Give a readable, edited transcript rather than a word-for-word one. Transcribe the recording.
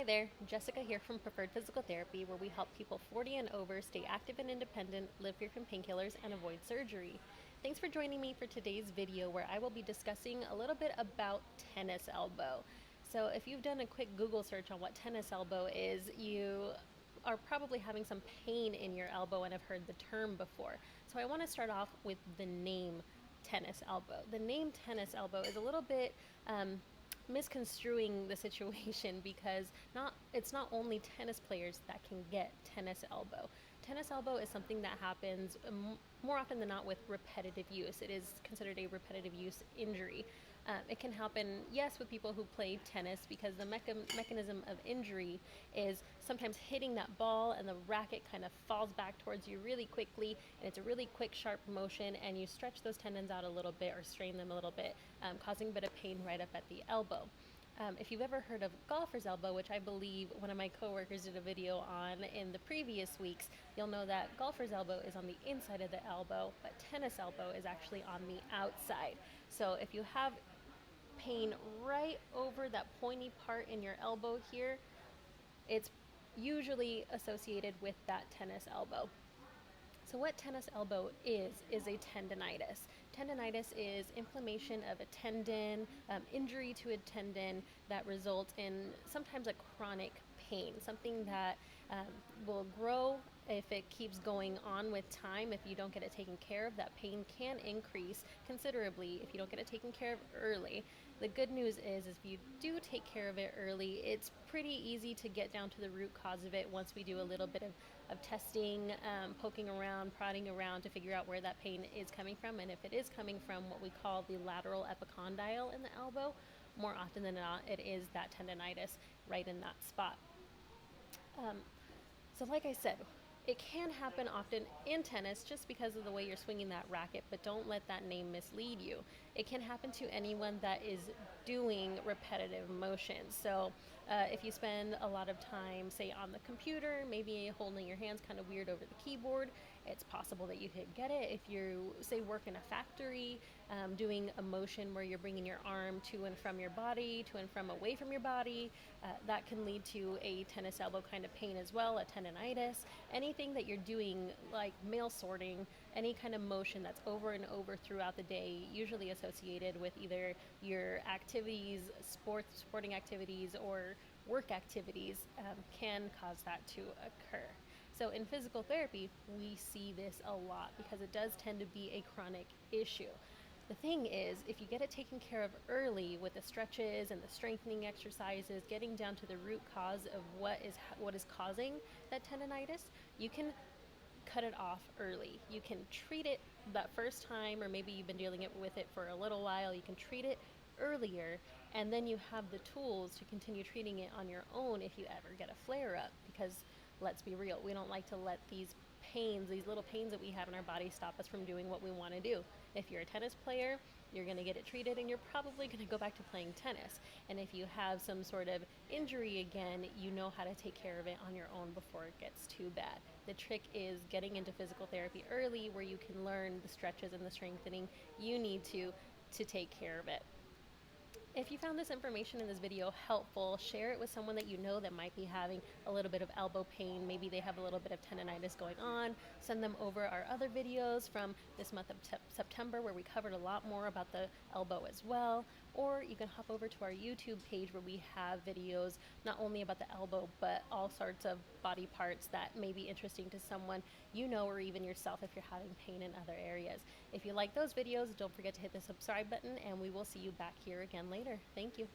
Hi there, Jessica here from Preferred Physical Therapy, where we help people 40 and over stay active and independent, live free from painkillers, and avoid surgery. Thanks for joining me for today's video, where I will be discussing a little bit about tennis elbow. So if you've done a quick Google search on what tennis elbow is, you are probably having some pain in your elbow and have heard the term before. So I want to start off with the name tennis elbow. The name tennis elbow is a little bit misconstruing the situation because it's not only tennis players that can get tennis elbow. Tennis elbow is something that happens more often than not with repetitive use. It is considered a repetitive use injury. It can happen, yes, with people who play tennis because the mechanism of injury is sometimes hitting that ball and the racket kind of falls back towards you really quickly, and it's a really quick, sharp motion, and you stretch those tendons out a little bit or strain them a little bit, causing a bit of pain right up at the elbow. If you've ever heard of golfer's elbow, which I believe one of my coworkers did a video on in the previous weeks, you'll know that golfer's elbow is on the inside of the elbow, but tennis elbow is actually on the outside. So if you have pain right over that pointy part in your elbow here, it's usually associated with that tennis elbow. So what tennis elbow is a tendonitis. Tendonitis is inflammation of a tendon, injury to a tendon that results in sometimes a chronic pain, something that will grow if it keeps going on with time. If you don't get it taken care of, that pain can increase considerably if you don't get it taken care of early. The good news is if you do take care of it early, it's pretty easy to get down to the root cause of it once we do a little bit of testing, poking around, prodding around to figure out where that pain is coming from. And if it is coming from what we call the lateral epicondyle in the elbow, more often than not, it is that tendonitis right in that spot. So like I said, it can happen often in tennis just because of the way you're swinging that racket, but don't let that name mislead you. It can happen to anyone that is doing repetitive motions. So if you spend a lot of time, say, on the computer, maybe holding your hands kind of weird over the keyboard, it's possible that you could get it. If you, say, work in a factory, doing a motion where you're bringing your arm to and from your body, to and from away from your body, that can lead to a tennis elbow kind of pain as well, a tendonitis. Anything that you're doing, like mail sorting, any kind of motion that's over and over throughout the day, usually associated with either your activities, sporting activities, or work activities, can cause that to occur. So in physical therapy, we see this a lot because it does tend to be a chronic issue. The thing is, if you get it taken care of early with the stretches and the strengthening exercises, getting down to the root cause of what is causing that tendonitis, you can cut it off early. You can treat it that first time, or maybe you've been dealing with it for a little while. You can treat it earlier, and then you have the tools to continue treating it on your own if you ever get a flare up. Because let's be real, we don't like to let these little pains that we have in our body stop us from doing what we want to do. If you're a tennis player, you're going to get it treated and you're probably going to go back to playing tennis. And if you have some sort of injury again, you know how to take care of it on your own before it gets too bad. The trick is getting into physical therapy early, where you can learn the stretches and the strengthening you need to take care of it. If you found this information in this video helpful, share it with someone that you know that might be having a little bit of elbow pain. Maybe they have a little bit of tendonitis going on. Send them over our other videos from this month of September, where we covered a lot more about the elbow as well. Or you can hop over to our YouTube page, where we have videos not only about the elbow, but all sorts of body parts that may be interesting to someone you know, or even yourself if you're having pain in other areas. If you like those videos, don't forget to hit the subscribe button, and we will see you back here again later. Thank you.